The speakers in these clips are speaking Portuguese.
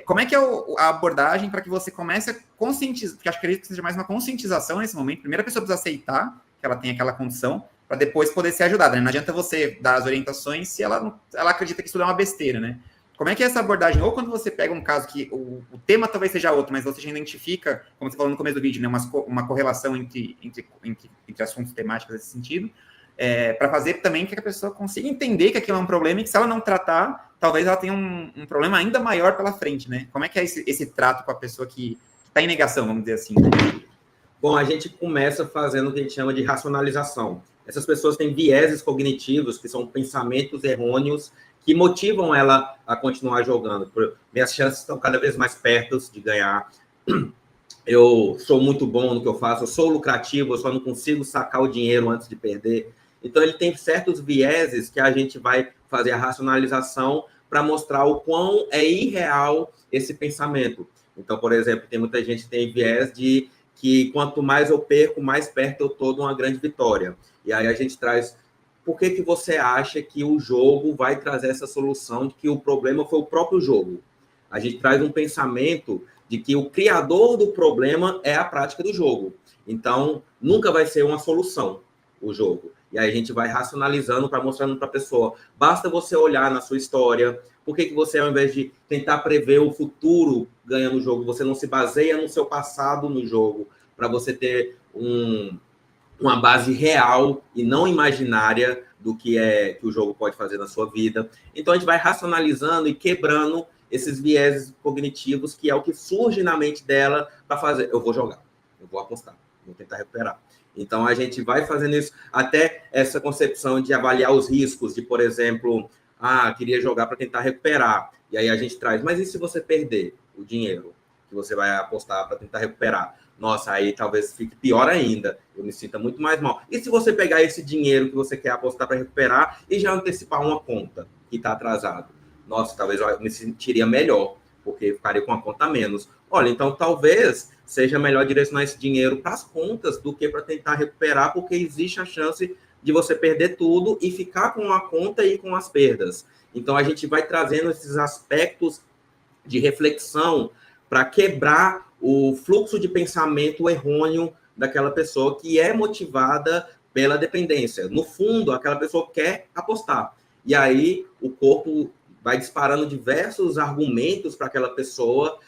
Como é que é a abordagem para que você comece a conscientizar, porque acho que acredito que seja mais uma conscientização nesse momento. Primeiro a pessoa precisa aceitar que ela tem aquela condição, para depois poder ser ajudada, né? Não adianta você dar as orientações se ela acredita que isso é uma besteira, né? Como é que é essa abordagem? Ou quando você pega um caso que o tema talvez seja outro, mas você já identifica, como você falou no começo do vídeo, né, uma correlação entre assuntos temáticos nesse sentido, para fazer também que a pessoa consiga entender que aquilo é um problema e que se ela não tratar, talvez ela tenha um problema ainda maior pela frente, né? Como é que é esse trato com a pessoa que está em negação, vamos dizer assim, né? Bom, a gente começa fazendo o que a gente chama de racionalização. Essas pessoas têm vieses cognitivos, que são pensamentos errôneos, que motivam ela a continuar jogando. Minhas chances estão cada vez mais perto de ganhar. Eu sou muito bom no que eu faço, eu sou lucrativo, eu só não consigo sacar o dinheiro antes de perder. Então, ele tem certos vieses que a gente vai fazer a racionalização para mostrar o quão é irreal esse pensamento. Então, por exemplo, tem muita gente que tem viés de que quanto mais eu perco, mais perto eu estou de uma grande vitória. E aí a gente traz, por que você acha que o jogo vai trazer essa solução de que o problema foi o próprio jogo? A gente traz um pensamento de que o criador do problema é a prática do jogo. Então, nunca vai ser uma solução o jogo. E aí a gente vai racionalizando para mostrando para a pessoa. Basta você olhar na sua história. Por que você, ao invés de tentar prever o futuro ganhando o jogo, você não se baseia no seu passado no jogo, para você ter uma base real e não imaginária do que o jogo pode fazer na sua vida. Então, a gente vai racionalizando e quebrando esses vieses cognitivos, que é o que surge na mente dela para fazer. Eu vou jogar, eu vou apostar, vou tentar recuperar. Então, a gente vai fazendo isso, até essa concepção de avaliar os riscos, de, por exemplo, queria jogar para tentar recuperar. E aí a gente traz, mas e se você perder o dinheiro que você vai apostar para tentar recuperar? Nossa, aí talvez fique pior ainda, eu me sinta muito mais mal. E se você pegar esse dinheiro que você quer apostar para recuperar e já antecipar uma conta que está atrasado? Nossa, talvez eu me sentiria melhor, porque ficaria com uma conta a menos. Olha, então talvez seja melhor direcionar esse dinheiro para as contas do que para tentar recuperar, porque existe a chance de você perder tudo e ficar com a conta e com as perdas. Então, a gente vai trazendo esses aspectos de reflexão para quebrar o fluxo de pensamento errôneo daquela pessoa que é motivada pela dependência. No fundo, aquela pessoa quer apostar. E aí, o corpo vai disparando diversos argumentos para aquela pessoa,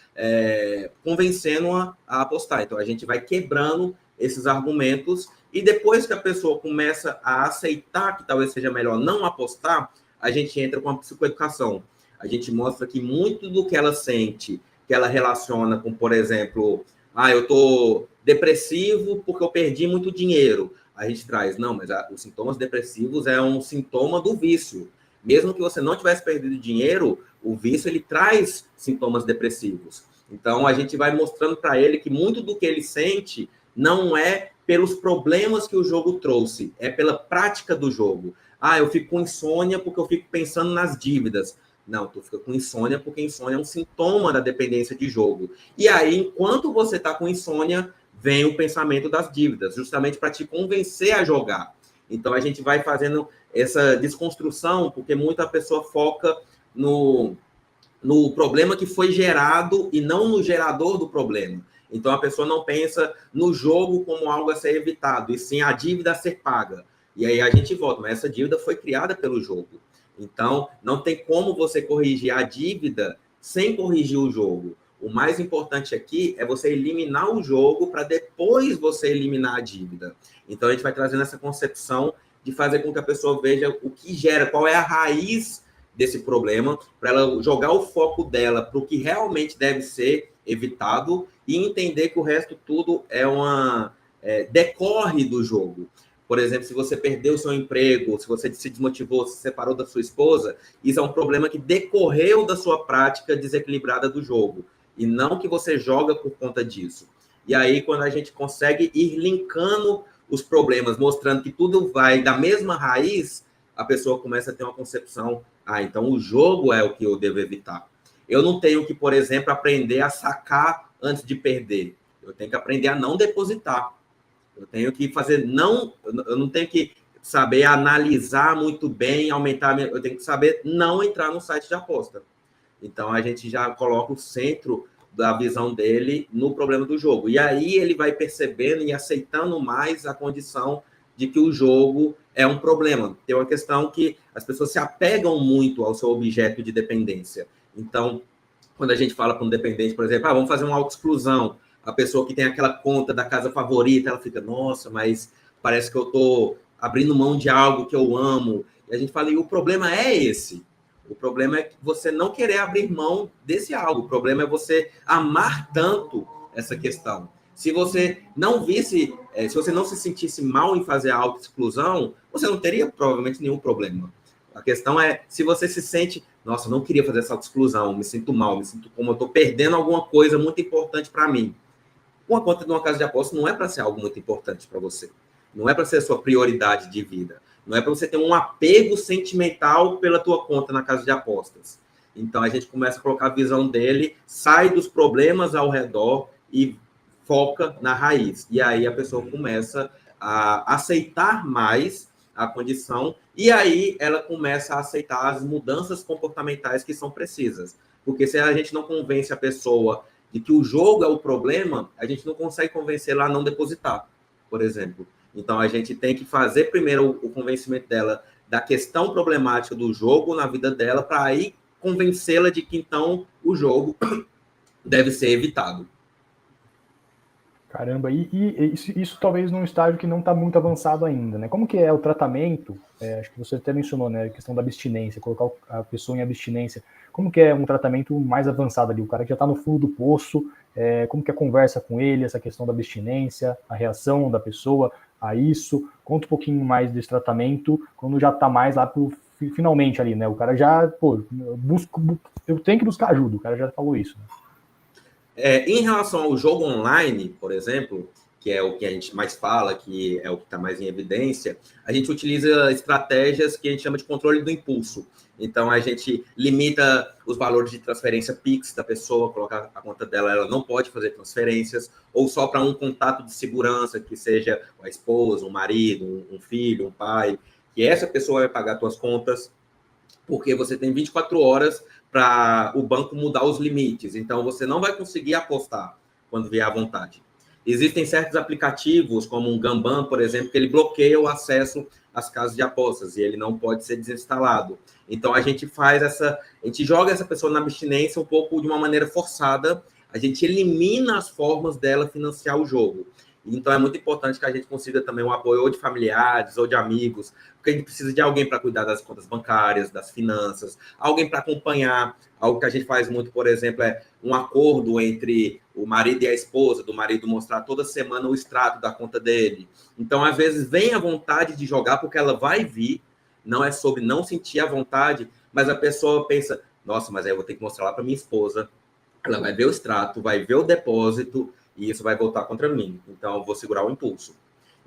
convencendo-a a apostar. Então, a gente vai quebrando esses argumentos e depois que a pessoa começa a aceitar que talvez seja melhor não apostar, a gente entra com a psicoeducação. A gente mostra que muito do que ela sente, que ela relaciona com, por exemplo, eu estou depressivo porque eu perdi muito dinheiro. A gente traz, não, mas os sintomas depressivos é um sintoma do vício. Mesmo que você não tivesse perdido dinheiro, o vício ele traz sintomas depressivos. Então, a gente vai mostrando para ele que muito do que ele sente não é pelos problemas que o jogo trouxe, é pela prática do jogo. Eu fico com insônia porque eu fico pensando nas dívidas. Não, tu fica com insônia porque insônia é um sintoma da dependência de jogo. E aí, enquanto você está com insônia, vem o pensamento das dívidas, justamente para te convencer a jogar. Então, a gente vai fazendo essa desconstrução, porque muita pessoa foca no problema que foi gerado e não no gerador do problema. Então, a pessoa não pensa no jogo como algo a ser evitado, e sim a dívida a ser paga. E aí a gente volta, mas essa dívida foi criada pelo jogo. Então, não tem como você corrigir a dívida sem corrigir o jogo. O mais importante aqui é você eliminar o jogo para depois você eliminar a dívida. Então, a gente vai trazendo essa concepção de fazer com que a pessoa veja o que gera, qual é a raiz desse problema, para ela jogar o foco dela para o que realmente deve ser evitado e entender que o resto tudo decorre do jogo. Por exemplo, se você perdeu o seu emprego, se você se desmotivou, se separou da sua esposa, isso é um problema que decorreu da sua prática desequilibrada do jogo, e não que você joga por conta disso. E aí, quando a gente consegue ir linkando os problemas, mostrando que tudo vai da mesma raiz, a pessoa começa a ter uma concepção, então o jogo é o que eu devo evitar. Eu não tenho que, por exemplo, aprender a sacar antes de perder. Eu tenho que aprender a não depositar. Eu tenho que eu não tenho que saber analisar muito bem, eu tenho que saber não entrar no site de aposta. Então, a gente já coloca o centro da visão dele no problema do jogo. E aí ele vai percebendo e aceitando mais a condição de que o jogo é um problema. Tem uma questão que as pessoas se apegam muito ao seu objeto de dependência. Então, quando a gente fala para um dependente, por exemplo, vamos fazer uma autoexclusão, a pessoa que tem aquela conta da casa favorita, ela fica, nossa, mas parece que eu estou abrindo mão de algo que eu amo. E a gente fala, e o problema é esse. O problema é você não querer abrir mão desse algo. O problema é você amar tanto essa questão. Se você não visse, se você não se sentisse mal em fazer a autoexclusão, você não teria provavelmente nenhum problema. A questão é se você se sente, nossa, não queria fazer essa autoexclusão, me sinto mal, me sinto como eu estou perdendo alguma coisa muito importante para mim. Uma conta de uma casa de apostas não é para ser algo muito importante para você. Não é para ser a sua prioridade de vida. Não é para você ter um apego sentimental pela tua conta na casa de apostas. Então, a gente começa a colocar a visão dele, sai dos problemas ao redor e foca na raiz. E aí a pessoa começa a aceitar mais a condição e aí ela começa a aceitar as mudanças comportamentais que são precisas. Porque se a gente não convence a pessoa de que o jogo é o problema, a gente não consegue convencê-la a não depositar, por exemplo. Então, a gente tem que fazer primeiro o convencimento dela da questão problemática do jogo na vida dela, para aí convencê-la de que, então, o jogo deve ser evitado. Caramba, e isso talvez num estágio que não está muito avançado ainda, né? Como que é o tratamento? Acho que você até mencionou, né? A questão da abstinência, colocar a pessoa em abstinência. Como que é um tratamento mais avançado ali? O cara que já está no fundo do poço, como que é a conversa com ele, essa questão da abstinência, a reação da pessoa a isso? Conta um pouquinho mais desse tratamento, quando já está mais lá pro finalmente ali, né? O cara já, eu tenho que buscar ajuda, o cara já falou isso, né? Em relação ao jogo online, por exemplo, que é o que a gente mais fala, que é o que está mais em evidência, a gente utiliza estratégias que a gente chama de controle do impulso. Então, a gente limita os valores de transferência Pix da pessoa, colocar a conta dela, ela não pode fazer transferências, ou só para um contato de segurança, que seja a esposa, um marido, um filho, um pai, que essa pessoa vai pagar suas contas, porque você tem 24 horas para o banco mudar os limites. Então, você não vai conseguir apostar quando vier à vontade. Existem certos aplicativos, como um Gamban, por exemplo, que ele bloqueia o acesso às casas de apostas e ele não pode ser desinstalado. Então, a gente joga essa pessoa na abstinência um pouco de uma maneira forçada, a gente elimina as formas dela financiar o jogo. Então, é muito importante que a gente consiga também um apoio ou de familiares ou de amigos, porque a gente precisa de alguém para cuidar das contas bancárias, das finanças, alguém para acompanhar. Algo que a gente faz muito, por exemplo, é um acordo entre o marido e a esposa, do marido mostrar toda semana o extrato da conta dele. Então, às vezes, vem a vontade de jogar, porque ela vai vir, não é sobre não sentir a vontade, mas a pessoa pensa, nossa, mas aí eu vou ter que mostrar lá para minha esposa, ela vai ver o extrato, vai ver o depósito, e isso vai voltar contra mim. Então, eu vou segurar o impulso.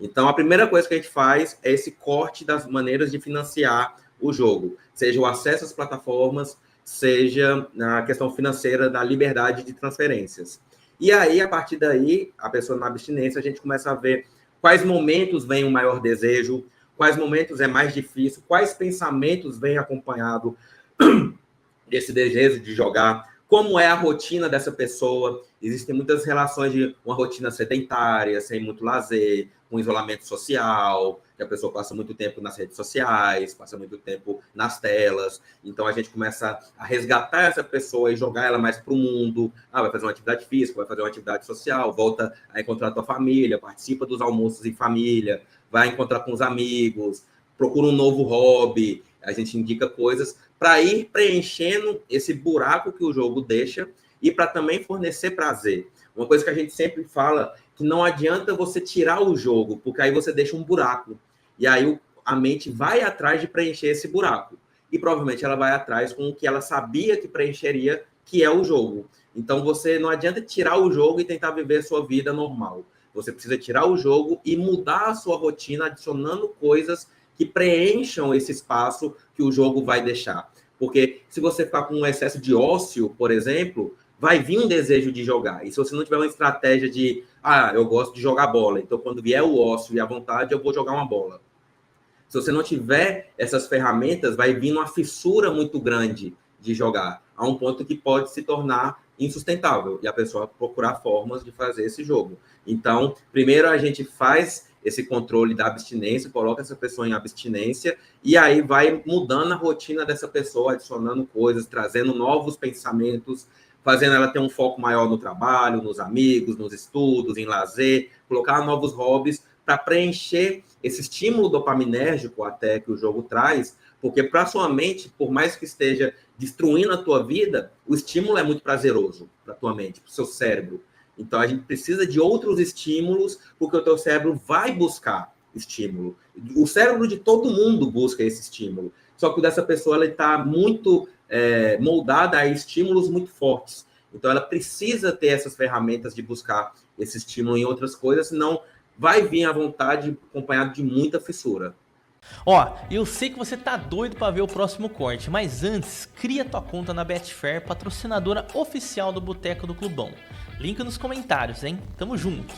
Então, a primeira coisa que a gente faz é esse corte das maneiras de financiar o jogo, seja o acesso às plataformas, seja na questão financeira da liberdade de transferências. E aí, a partir daí, a pessoa na abstinência, a gente começa a ver quais momentos vem o maior desejo, quais momentos é mais difícil, quais pensamentos vêm acompanhado desse desejo de jogar, como é a rotina dessa pessoa. Existem muitas relações de uma rotina sedentária, sem muito lazer, com isolamento social, que a pessoa passa muito tempo nas redes sociais, passa muito tempo nas telas. Então, a gente começa a resgatar essa pessoa e jogar ela mais para o mundo. Vai fazer uma atividade física, vai fazer uma atividade social, volta a encontrar a tua família, participa dos almoços em família, vai encontrar com os amigos, procura um novo hobby. A gente indica coisas para ir preenchendo esse buraco que o jogo deixa e para também fornecer prazer. Uma coisa que a gente sempre fala, que não adianta você tirar o jogo, porque aí você deixa um buraco. E aí a mente vai atrás de preencher esse buraco. E provavelmente ela vai atrás com o que ela sabia que preencheria, que é o jogo. Então você não adianta tirar o jogo e tentar viver a sua vida normal. Você precisa tirar o jogo e mudar a sua rotina, adicionando coisas que preencham esse espaço que o jogo vai deixar. Porque se você ficar com um excesso de ócio, por exemplo, vai vir um desejo de jogar. E se você não tiver uma estratégia de, eu gosto de jogar bola, então quando vier o ócio e a vontade, eu vou jogar uma bola. Se você não tiver essas ferramentas, vai vir uma fissura muito grande de jogar, a um ponto que pode se tornar insustentável e a pessoa procurar formas de fazer esse jogo. Então, primeiro a gente faz esse controle da abstinência, coloca essa pessoa em abstinência e aí vai mudando a rotina dessa pessoa, adicionando coisas, trazendo novos pensamentos, fazendo ela ter um foco maior no trabalho, nos amigos, nos estudos, em lazer, colocar novos hobbies para preencher esse estímulo dopaminérgico até que o jogo traz, porque para sua mente, por mais que esteja destruindo a tua vida, o estímulo é muito prazeroso para tua mente, para o seu cérebro. Então, a gente precisa de outros estímulos, porque o teu cérebro vai buscar estímulo. O cérebro de todo mundo busca esse estímulo. Só que dessa pessoa, ela está muito moldada a estímulos muito fortes. Então, ela precisa ter essas ferramentas de buscar esse estímulo em outras coisas, senão vai vir à vontade acompanhado de muita fissura. Ó, eu sei que você tá doido para ver o próximo corte, mas antes, cria tua conta na Betfair, patrocinadora oficial do Boteco do Clubão. Link nos comentários, hein? Tamo junto!